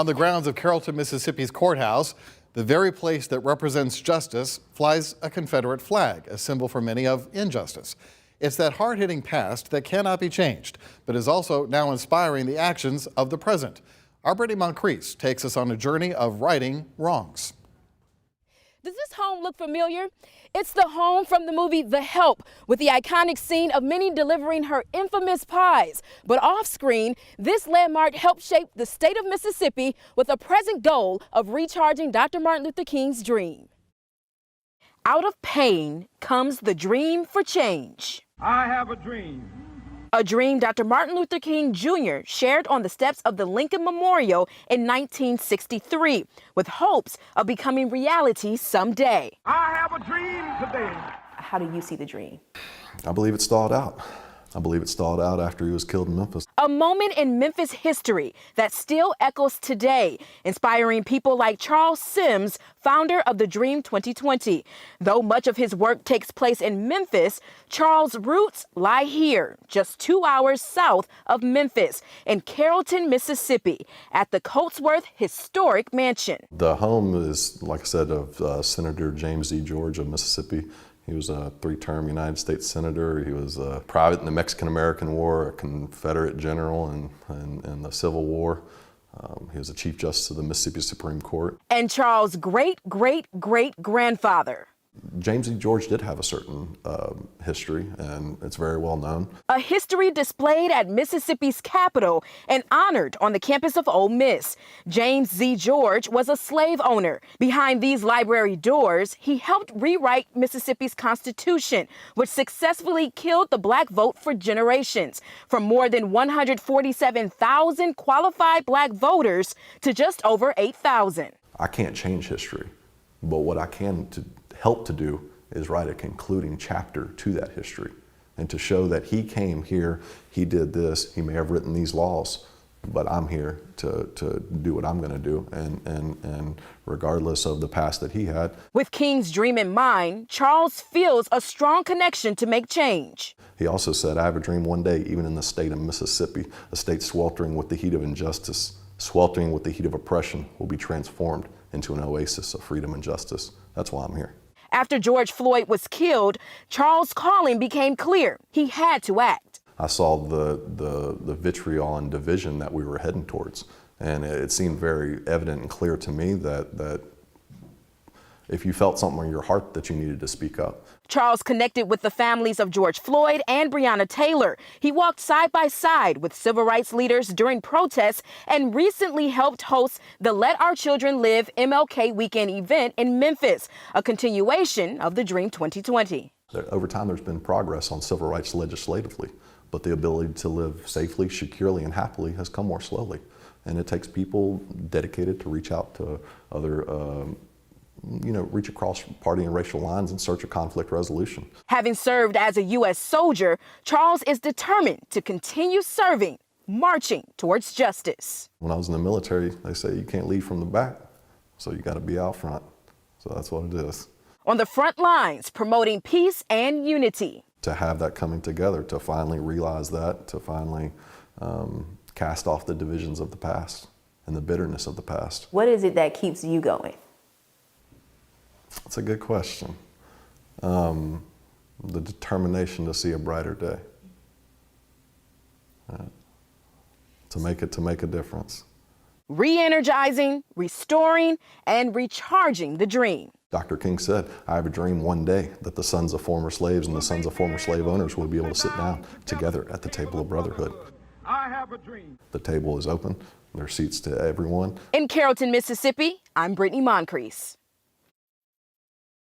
On the grounds of Carrollton, Mississippi's courthouse, the very place that represents justice, flies a Confederate flag, a symbol for many of injustice. It's that hard-hitting past that cannot be changed, but is also now inspiring the actions of the present. Our Brittany Moncrief takes us on a journey of righting wrongs. Does this home look familiar? It's the home from the movie The Help, with the iconic scene of Minnie delivering her infamous pies. But off screen, this landmark helped shape the state of Mississippi with a present goal of recharging Dr. Martin Luther King's dream. Out of pain comes the dream for change. I have a dream. A dream Dr. Martin Luther King Jr. shared on the steps of the Lincoln Memorial in 1963, with hopes of becoming reality someday. I have a dream today. How do you see the dream? I believe it stalled out. I believe it stalled out after he was killed in Memphis. A moment in Memphis history that still echoes today, inspiring people like Charles Sims, founder of the Dream 2020. Though much of his work takes place in Memphis, Charles' roots lie here, just 2 hours south of Memphis, in Carrollton, Mississippi, at the Coatsworth Historic Mansion. The home is, like I said, of Senator James E. George of Mississippi. He was a 3-term United States Senator. He was a private in the Mexican-American War, a Confederate general in the Civil War. He was a Chief Justice of the Mississippi Supreme Court. And Charles' great-great-great-grandfather. James E. George did have a certain history, and it's very well known. A history displayed at Mississippi's capital and honored on the campus of Ole Miss. James Z. George was a slave owner. Behind these library doors, he helped rewrite Mississippi's Constitution, which successfully killed the black vote for generations, from more than 147,000 qualified black voters to just over 8,000. I can't change history, but what I can help to do is write a concluding chapter to that history and to show that he came here, he did this, he may have written these laws, but I'm here to do what I'm going to do, and regardless of the past that he had. With King's dream in mind, Charles feels a strong connection to make change. He also said, I have a dream one day, even in the state of Mississippi, a state sweltering with the heat of injustice, sweltering with the heat of oppression, will be transformed into an oasis of freedom and justice. That's why I'm here. After George Floyd was killed, Charles' calling became clear. He had to act. I saw the vitriol and division that we were heading towards, and it seemed very evident and clear to me that if you felt something in your heart, that you needed to speak up. Charles connected with the families of George Floyd and Breonna Taylor. He walked side by side with civil rights leaders during protests and recently helped host the Let Our Children Live MLK Weekend event in Memphis, a continuation of the Dream 2020. Over time, there's been progress on civil rights legislatively, but the ability to live safely, securely, and happily has come more slowly. And it takes people dedicated to reach out to other reach across party and racial lines in search of conflict resolution. Having served as a U.S. soldier, Charles is determined to continue serving, marching towards justice. When I was in the military, they say you can't lead from the back, so you got to be out front. So that's what it is. On the front lines, promoting peace and unity. To have that coming together, to finally realize that, to finally cast off the divisions of the past and the bitterness of the past. What is it that keeps you going? That's a good question. The determination to see a brighter day. To make a difference. Re-energizing, restoring, and recharging the dream. Dr. King said, I have a dream one day that the sons of former slaves and the sons of former slave owners will be able to sit down together at the table of brotherhood. I have a dream. The table is open. There are seats to everyone. In Carrollton, Mississippi, I'm Brittany Moncrief.